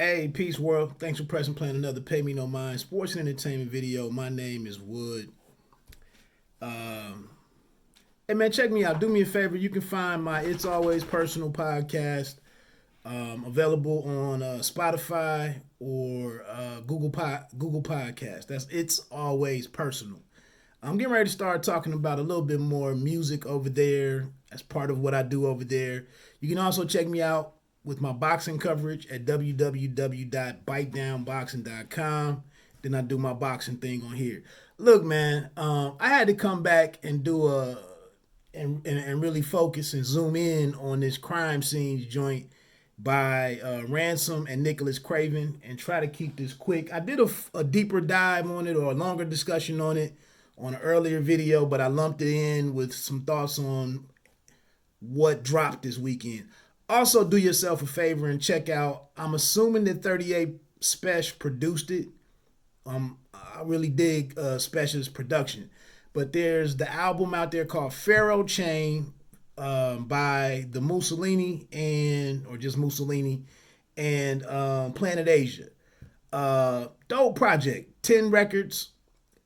Hey, peace world. Thanks for pressing playing another Pay Me No Mind sports and entertainment video. My name is Wood. Um, hey man, check me out. Do me a favor. You can find my It's Always Personal podcast available on Spotify or Google Podcast. That's It's Always Personal. I'm getting ready to start talking about a little bit more music over there as part of what I do over there. You can also check me out with my boxing coverage at www.bitedownboxing.com. Then I do my boxing thing on here. Look, man, I had to come back and do and really focus and zoom in on this crime scenes joint by Ransom and Nicholas Craven and try to keep this quick. I did a deeper dive on it or a longer discussion on it on an earlier video, but I lumped it in with some thoughts on what dropped this weekend. Also, do yourself a favor and check out, I'm assuming that 38 Special produced it. I really dig Special's production. But there's the album out there called Pharaoh Chain by the Mussolini or just Mussolini and Planet Asia. Dope project, 10 records.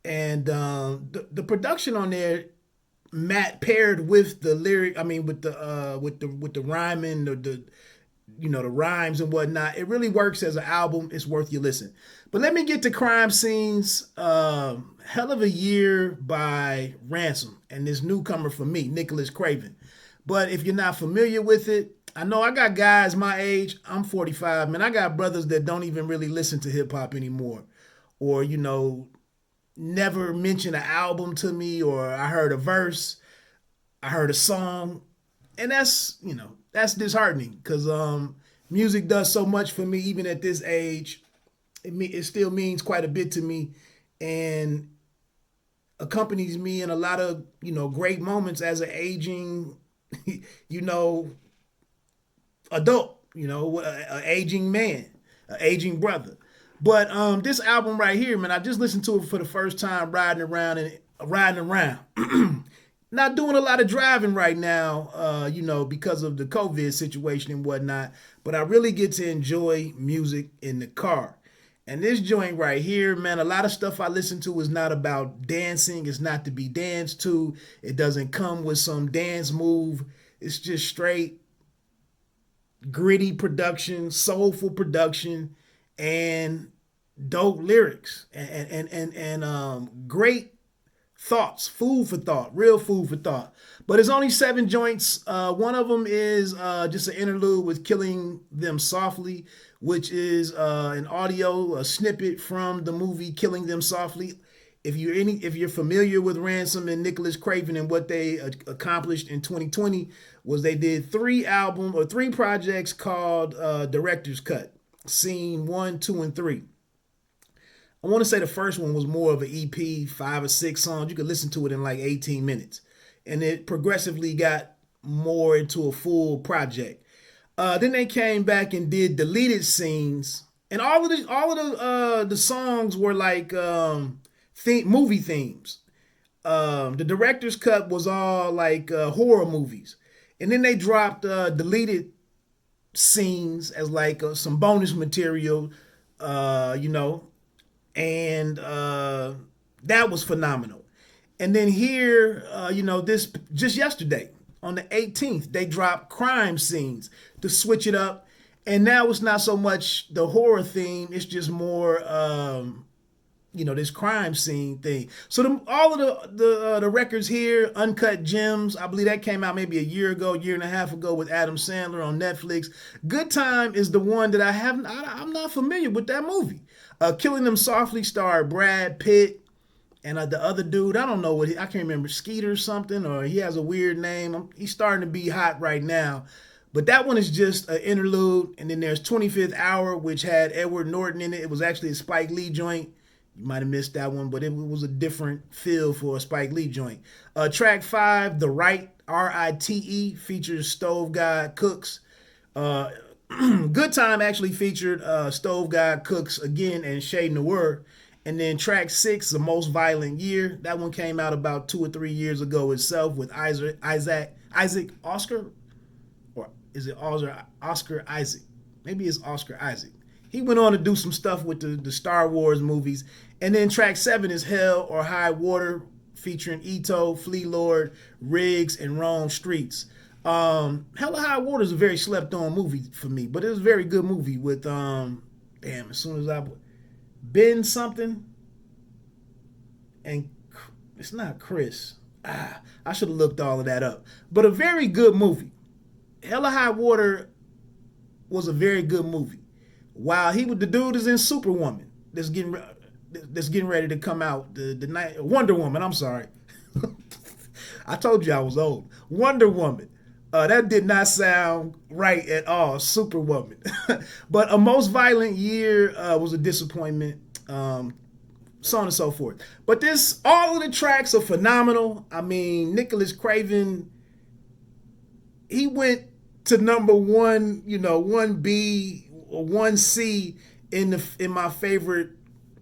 And the production on there, Matt paired with the lyric, I mean with the rhyming, the rhymes and whatnot. It really works as an album. It's worth your listen. But let me get to Crime Scenes. Hell of a year by Ransom and this newcomer for me, Nicholas Craven. But if you're not familiar with it, I know I got guys my age. I'm 45, man. I got brothers that don't even really listen to hip hop anymore, or never mentioned an album to me, or I heard a verse, I heard a song, and that's disheartening because music does so much for me even at this age. It still means quite a bit to me and accompanies me in a lot of great moments as an aging adult, an aging man, an aging brother. But this album right here, man, I just listened to it for the first time riding around. Not doing a lot of driving right now, because of the COVID situation and whatnot. But I really get to enjoy music in the car. And this joint right here, man, a lot of stuff I listen to is not about dancing. It's not to be danced to. It doesn't come with some dance move. It's just straight gritty production, soulful production, and dope lyrics and great thoughts, food for thought, real food for thought. But it's only 7 joints. One of them is just an interlude with Killing Them Softly, which is an audio, a snippet from the movie Killing Them Softly. If you're familiar with Ransom and Nicholas Craven and what they accomplished in 2020, was they did 3 projects called Director's Cut, Scene 1, 2, and 3. I want to say the first one was more of an EP, 5 or 6 songs. You could listen to it in like 18 minutes. And it progressively got more into a full project. Then they came back and did deleted scenes. And all of the songs were like movie themes. The director's cut was all like horror movies. And then they dropped deleted scenes as like some bonus material, and that was phenomenal. And then here, this just yesterday on the 18th, they dropped crime scenes to switch it up. And now it's not so much the horror theme; it's just more, this crime scene thing. So all of the records here, Uncut Gems, I believe that came out maybe a year and a half ago with Adam Sandler on Netflix. Good Time is the one that I'm not familiar with that movie. Killing Them Softly starred Brad Pitt and the other dude, I don't know I can't remember, Skeeter something, or he has a weird name. He's starting to be hot right now. But that one is just an interlude. And then there's 25th Hour, which had Edward Norton in it. It was actually a Spike Lee joint. You might have missed that one, but it was a different feel for a Spike Lee joint. Track 5, The Right, R-I-T-E, features Stove God Cooks. Good Time actually featured Stove God Cooks again and Shay Noir. And then track 6, The Most Violent Year. That one came out about 2 or 3 years ago itself with Isaac Oscar? Or is it Oscar Isaac? Maybe it's Oscar Isaac. He went on to do some stuff with the Star Wars movies. And then track 7 is Hell or High Water, featuring Ito, Flea Lord, Riggs, and Rome Streets. Hell or High Water is a very slept on movie for me, but it was a very good movie with as soon as Ben something, and it's not Chris. I should have looked all of that up. But a very good movie. Hell or High Water was a very good movie. While the dude is in Superwoman, that's getting ready to come out. The night Wonder Woman. I'm sorry. I told you I was old. Wonder Woman. That did not sound right at all. Superwoman. But A Most Violent Year was a disappointment. So on and so forth. But all of the tracks are phenomenal. I mean, Nicholas Craven, he went to number 1, 1B or 1C in my favorite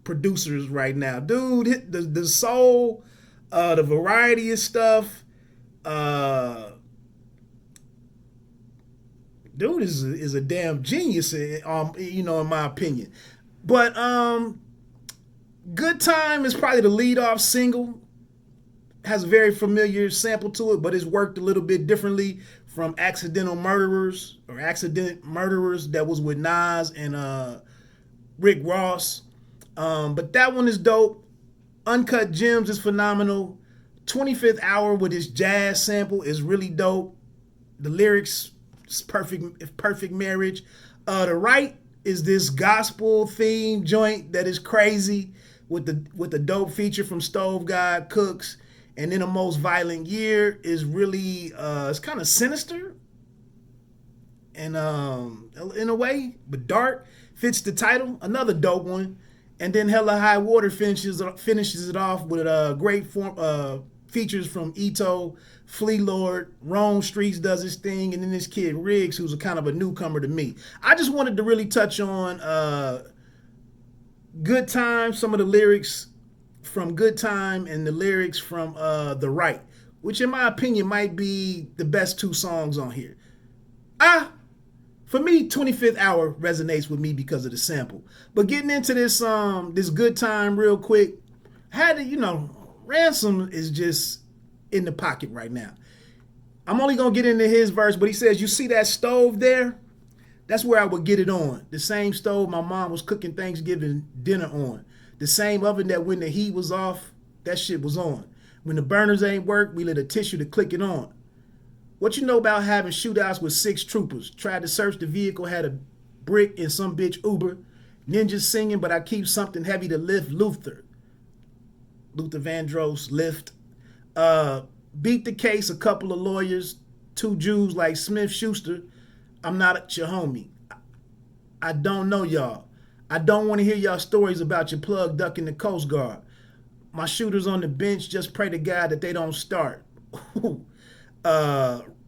producers right now. Dude, the soul, the variety of stuff. Dude is a damn genius, in my opinion. But Good Time is probably the lead-off single. Has a very familiar sample to it, but it's worked a little bit differently from Accident Murderers that was with Nas and Rick Ross. But that one is dope. Uncut Gems is phenomenal. 25th Hour with its jazz sample is really dope. The lyrics is perfect marriage. The Right is this gospel theme joint that is crazy with the dope feature from Stove God Cooks. And then A Most Violent Year is really it's kind of sinister and in a way, but dark. Fits the title. Another dope one. And then Hell or High Water finishes it off with great features from Ito, Flea Lord, Rome Streets does his thing, and then this kid Riggs, who's a kind of a newcomer to me. I just wanted to really touch on Good Time, some of the lyrics from Good Time and the lyrics from The Right, which in my opinion might be the best 2 songs on here. For me, 25th Hour resonates with me because of the sample. But getting into this Good Time real quick, Ransom is just in the pocket right now. I'm only going to get into his verse, but he says, you see that stove there? That's where I would get it on. The same stove my mom was cooking Thanksgiving dinner on. The same oven that when the heat was off, that shit was on. When the burners ain't work, we lit a tissue to click it on. What you know about having shootouts with 6 troopers? Tried to search the vehicle, had a brick in some bitch Uber. Ninjas singing, but I keep something heavy to lift. Luther Vandross, lift. Beat the case, a couple of lawyers, 2 Jews like Smith Schuster. I'm not your homie. I don't know y'all. I don't want to hear y'all stories about your plug ducking the Coast Guard. My shooters on the bench, just pray to God that they don't start.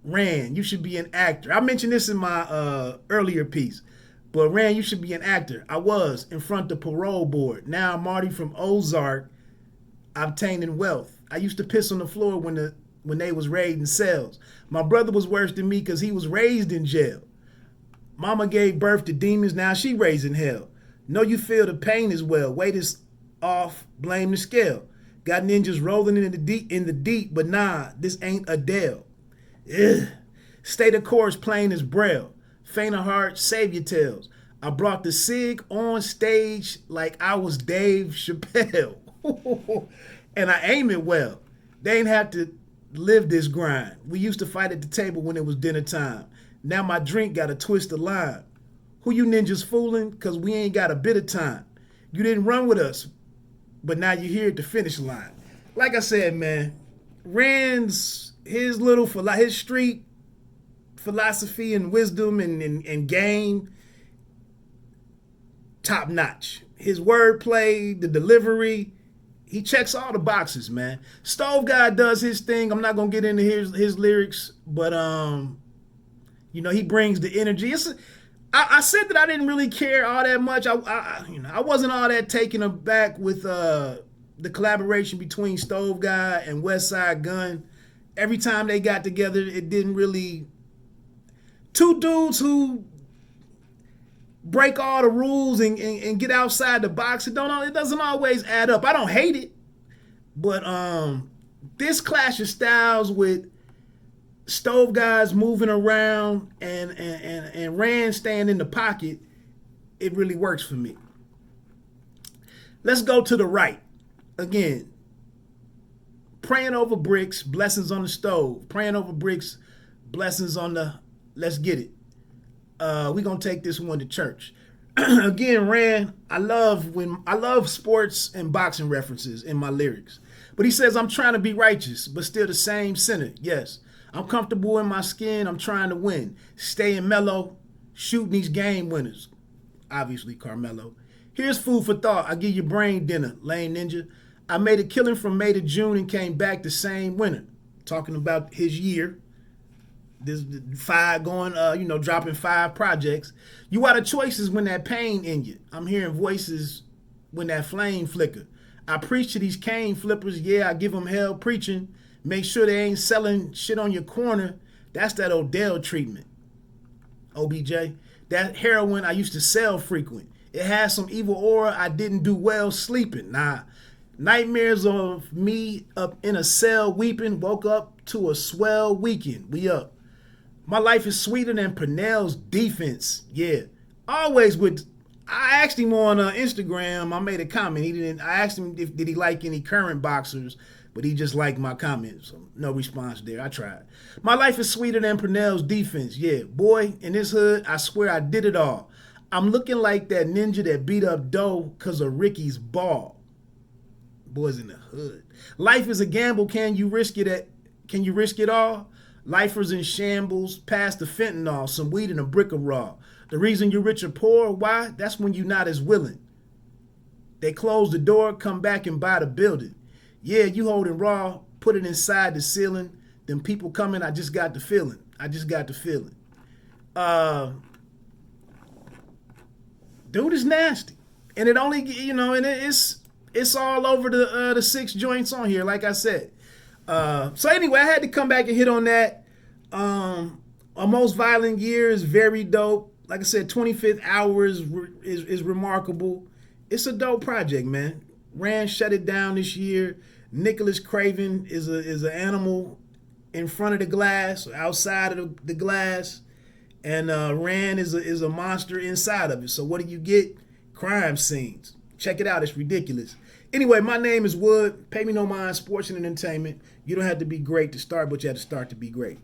Rand, you should be an actor. I mentioned this in my earlier piece, but Rand, you should be an actor. I was in front of parole board. Now I'm Marty from Ozark, obtaining wealth. I used to piss on the floor when they was raiding cells. My brother was worse than me because he was raised in jail. Mama gave birth to demons, now she raising hell. Know you feel the pain as well. Weight is off, blame the scale. Got ninjas rolling in the deep, but nah, this ain't Adele. Ugh. Stay the course plain as braille. Faint of heart, savior tales. I brought the SIG on stage like I was Dave Chappelle. And I aim it well. They ain't have to live this grind. We used to fight at the table when it was dinner time. Now my drink got a twist of lime. Who you ninjas fooling? Cause we ain't got a bit of time. You didn't run with us, but now you're here at the finish line. Like I said, man, Rand's his street philosophy and wisdom and game, top notch. His wordplay, the delivery, he checks all the boxes, man. Stove God does his thing. I'm not gonna get into his lyrics, but he brings the energy. I said that I didn't really care all that much. I wasn't all that taken aback with the collaboration between Stove God and West Side Gun. Every time they got together, it didn't really. 2 dudes who break all the rules and get outside the box. It doesn't always add up. I don't hate it, but this clash of styles with stove guys moving around and Rand staying in the pocket, it really works for me. Let's go to the right. Again, praying over bricks, blessings on the stove. Praying over bricks, blessings on the, let's get it. We're going to take this one to church. Again, Rand, I love sports and boxing references in my lyrics. But he says, I'm trying to be righteous, but still the same sinner. Yes. I'm comfortable in my skin. I'm trying to win. Staying mellow, shooting these game winners. Obviously, Carmelo. Here's food for thought. I give you brain dinner, lame ninja. I made a killing from May to June and came back the same winter. Talking about his year. This dropping 5 projects. You out of choices when that pain in you. I'm hearing voices when that flame flicker. I preach to these cane flippers. Yeah, I give them hell preaching. Make sure they ain't selling shit on your corner. That's that Odell treatment. OBJ. That heroin I used to sell frequent. It has some evil aura. I didn't do well sleeping. Nah. Nightmares of me up in a cell weeping. Woke up to a swell weekend. We up. My life is sweeter than Purnell's defense. Yeah. Always with. I asked him on Instagram. I made a comment. I asked him did he like any current boxers, but he just liked my comment. So no response there. I tried. My life is sweeter than Purnell's defense. Yeah. Boy, in this hood, I swear I did it all. I'm looking like that ninja that beat up Doe because of Ricky's ball. Boys in the hood. Life is a gamble. Can you risk it? Can you risk it all? Lifers in shambles, past the fentanyl, some weed and a brick of raw. The reason you're rich or poor, why? That's when you're not as willing. They close the door, come back and buy the building. Yeah, you holding raw, put it inside the ceiling. Them people coming, I just got the feeling. Dude is nasty. And it only, and it's all over the 6 joints on here, like I said. So anyway, I had to come back and hit on that. A Most Violent Year is very dope. Like I said, 25th Hour is remarkable. It's a dope project, man. Rand shut it down this year. Nicholas Craven is an animal in front of the glass, outside of the glass. And Rand is a monster inside of it. So what do you get? Crime scenes. Check it out. It's ridiculous. Anyway, my name is Wood. Pay me no mind, sports and entertainment. You don't have to be great to start, but you have to start to be great.